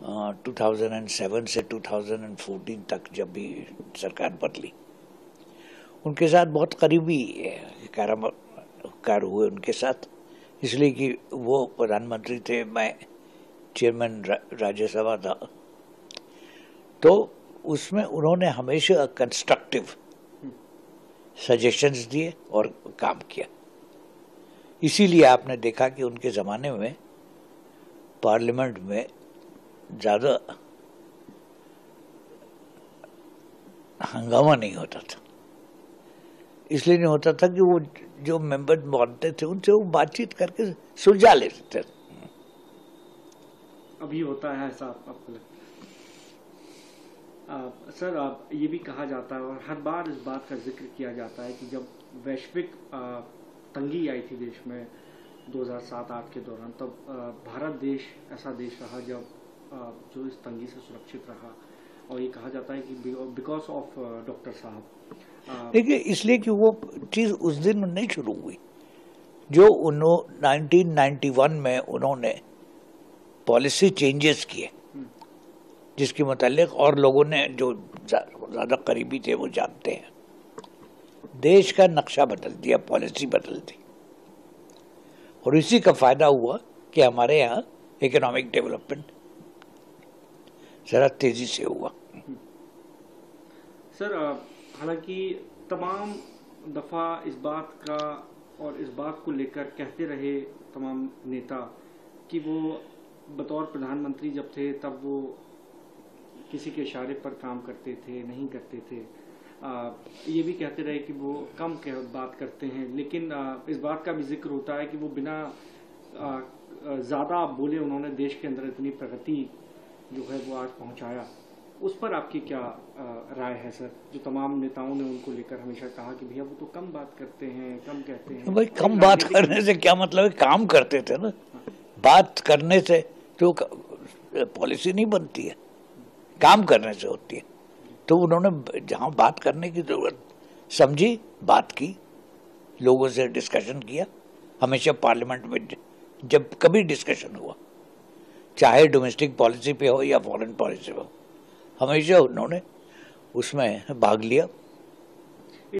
2007 से 2014 तक जब भी सरकार बदली, उनके साथ बहुत करीबी कार हुए उनके साथ, इसलिए कि वो प्रधानमंत्री थे, मैं चेयरमैन राज्यसभा था। तो उसमें उन्होंने हमेशा कंस्ट्रक्टिव सजेशंस दिए और काम किया। इसीलिए आपने देखा कि उनके ज़माने में पार्लियामेंट में ज़्यादा हंगामा नहीं होता था। इसलिए नहीं होता था कि वो जो मेंबर बनते थे उनसे वो बातचीत करके सुलझा लेते थे। अभी होता है ऐसा आपको लगता है? सर, ये भी कहा जाता है और हर बार इस बात का जिक्र किया जाता है कि जब वैश्विक तंगी आई थी देश में 2007-8 के दौरान, तब भारत देश ऐसा देश रहा जब जो इस तंगी से सुरक्षित रहा। और ये कहा जाता है कि बिकॉज ऑफ डॉक्टर साहब। देखिए, इसलिए कि वो चीज़ उस दिन नहीं शुरू हुई जो 1991 में उन्होंने पॉलिसी चेंजेस किए, जिसके मुतालिक और लोगों ने जो ज़्यादा करीबी थे वो जानते हैं, देश का नक्शा बदल दिया, पॉलिसी बदल दी। और इसी का फायदा हुआ कि हमारे यहाँ इकोनॉमिक डेवलपमेंट जरा तेजी से हुआ। सर, हालांकि तमाम दफा इस बात का और इस बात को लेकर कहते रहे तमाम नेता कि वो बतौर प्रधानमंत्री जब थे तब वो किसी के इशारे पर काम करते थे, नहीं करते थे। ये भी कहते रहे कि वो कम बात करते हैं, लेकिन इस बात का भी जिक्र होता है कि वो बिना ज़्यादा बोले उन्होंने देश के अंदर इतनी प्रगति जो है वो आज पहुंचाया। उस पर आपकी क्या राय है सर? जो तमाम नेताओं ने उनको लेकर हमेशा कहा कि भैया वो तो कम बात करते हैं, कम कहते हैं। भाई, कम बात करने से क्या मतलब है? काम करते थे ना। बात करने से तो पॉलिसी नहीं बनती है, काम करने से होती है। तो उन्होंने जहां बात करने की जरूरत समझी, बात की, लोगों से डिस्कशन किया। हमेशा पार्लियामेंट में जब कभी डिस्कशन हुआ, चाहे डोमेस्टिक पॉलिसी पे हो या फॉरेन पॉलिसी पे हो, हमेशा उन्होंने उसमें भाग लिया।